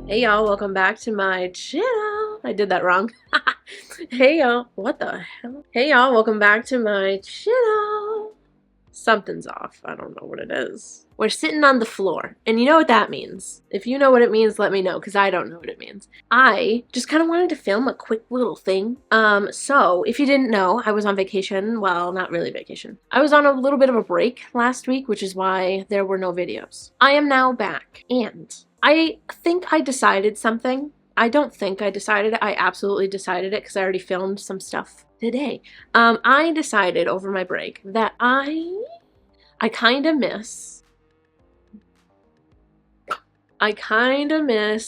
Hey y'all, welcome back to my channel. I did that wrong. Hey y'all, what the hell? Hey y'all, welcome back to my channel. Something's off. I don't know what it is. We're sitting on the floor, and you know what that means. If you know what it means, let me know, because I don't know what it means. I just kind of wanted to film a quick little thing. So if you didn't know, I was on vacation. Well, not really vacation. I was on a little bit of a break last week, which is why there were no videos. I am now back, and I think I decided something. I don't think I decided it. I absolutely decided it because I already filmed some stuff today. I decided over my break that I kind of miss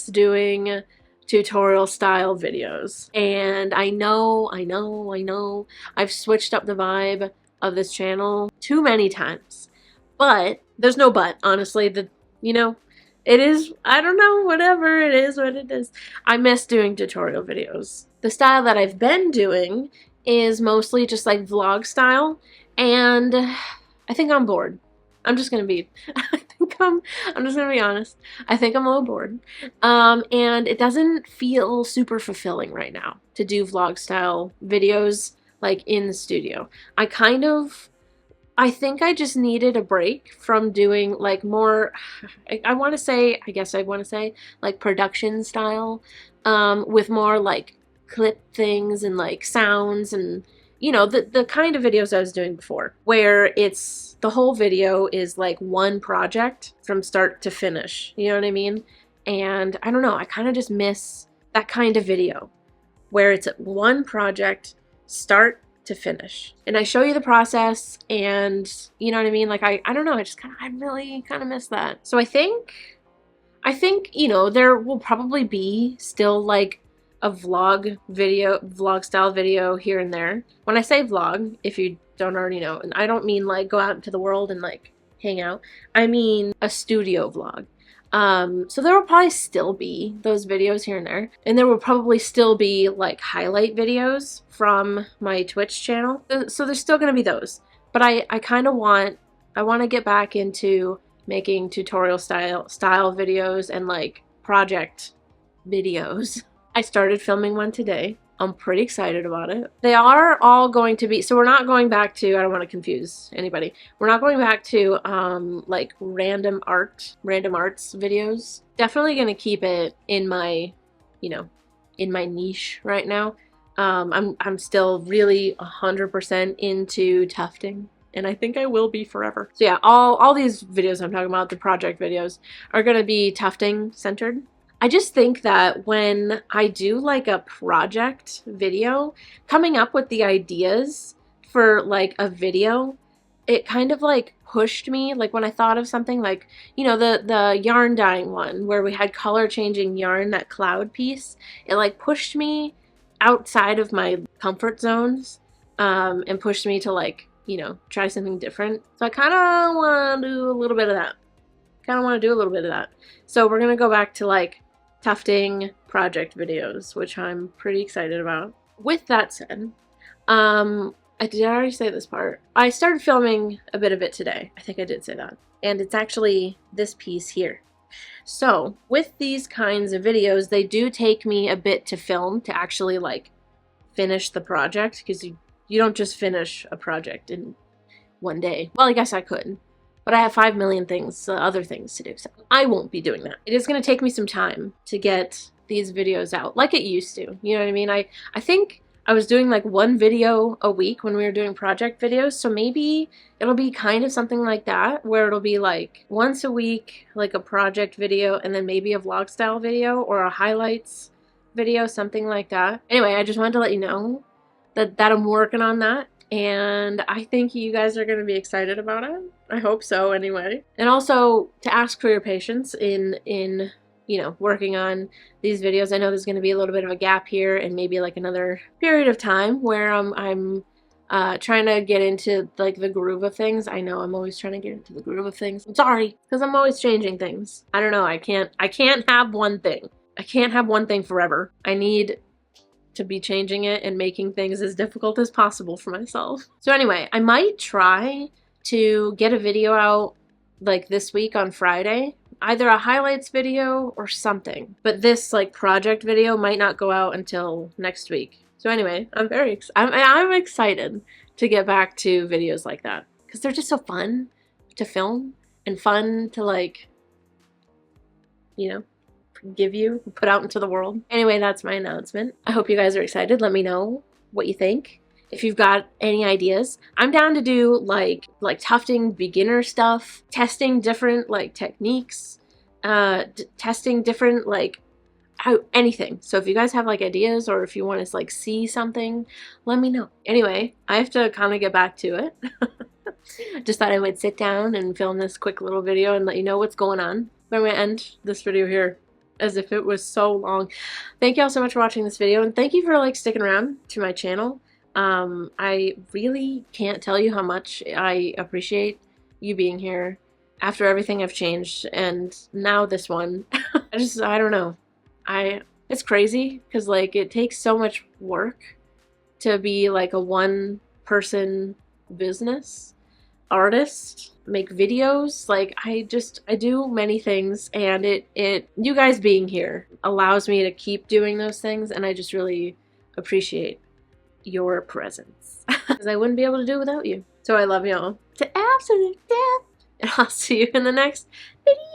doing tutorial style videos. And I know, I've switched up the vibe of this channel too many times. But there's no but, honestly. It is, I don't know, whatever, it is what it is. I miss doing tutorial videos. The style that I've been doing is mostly just like vlog style, and I think I'm bored. I'm just gonna be, I'm just gonna be honest. I think I'm a little bored. And it doesn't feel super fulfilling right now to do vlog style videos like in the studio. I think I just needed a break from doing like more, I want to say like production style, with more like clip things and like sounds and, you know, the kind of videos I was doing before, where it's the whole video is like one project from start to finish. You know what I mean? And I don't know, I kind of just miss that kind of video where it's one project, start to finish, and I show you the process, and you know what I mean, like I don't know, I really kind of miss that. So I think you know, there will probably be still like a vlog style video here and there. When I say vlog, if you don't already know, and I don't mean like go out into the world and like hang out, I mean a studio vlog. So there will probably still be those videos here and there. And there will probably still be like highlight videos from my Twitch channel. So there's still going to be those. But I want to get back into making tutorial style videos and like project videos. I started filming one today. I'm pretty excited about it. They are all going to be, so we're not going back to, I don't want to confuse anybody. We're not going back to like random arts videos. Definitely going to keep it in my, you know, in my niche right now. I'm still really 100% into tufting, and I think I will be forever. So yeah, all these videos I'm talking about, the project videos, are going to be tufting centered. I just think that when I do like a project video, coming up with the ideas for like a video, it kind of like pushed me. Like when I thought of something like, you know, the yarn dyeing one where we had color changing yarn, that cloud piece, it like pushed me outside of my comfort zones, and pushed me to like, you know, try something different. So I kind of want to do a little bit of that. So we're going to go back to like tufting project videos, which I'm pretty excited about. With that said, did I already say this part? I started filming a bit of it today. I think I did say that. And it's actually this piece here. So with these kinds of videos, they do take me a bit to film, to actually like finish the project, because you don't just finish a project in one day. Well, I guess I could, but I have 5 million things, other things to do, so I won't be doing that. It is going to take me some time to get these videos out like it used to. You know what I mean? I think I was doing like one video a week when we were doing project videos, so maybe it'll be kind of something like that, where it'll be like once a week, like a project video, and then maybe a vlog style video or a highlights video, something like that. Anyway, I just wanted to let you know that I'm working on that. And I think you guys are going to be excited about it. I hope so, anyway. And also to ask for your patience in you know, working on these videos. I know there's going to be a little bit of a gap here, and maybe like another period of time where I'm trying to get into like the groove of things. I know I'm always trying to get into the groove of things. I'm sorry, because I'm always changing things. I don't know. I can't have one thing. I can't have one thing forever. I need to be changing it and making things as difficult as possible for myself. So anyway, I might try to get a video out like this week on Friday, either a highlights video or something. But this like project video might not go out until next week. So anyway, I'm excited to get back to videos like that because they're just so fun to film and fun to like, you know, give you, put out into the world. Anyway, that's my announcement. I hope you guys are excited. Let me know what you think. If you've got any ideas, I'm down to do like tufting beginner stuff, testing different like techniques, testing different like anything. So if you guys have like ideas or if you want to like see something, let me know. Anyway, I have to kind of get back to it. Just thought I would sit down and film this quick little video and let you know what's going on. But I'm going to end this video here as if it was so long. Thank you all so much for watching this video, and thank you for like sticking around to my channel. I really can't tell you how much I appreciate you being here after everything I've changed, and now this one. I don't know. It's crazy because like it takes so much work to be like a one-person business artist, make videos. Like I do many things, and you guys being here allows me to keep doing those things, and I just really appreciate your presence because I wouldn't be able to do it without you. So I love y'all to absolute death, and I'll see you in the next video.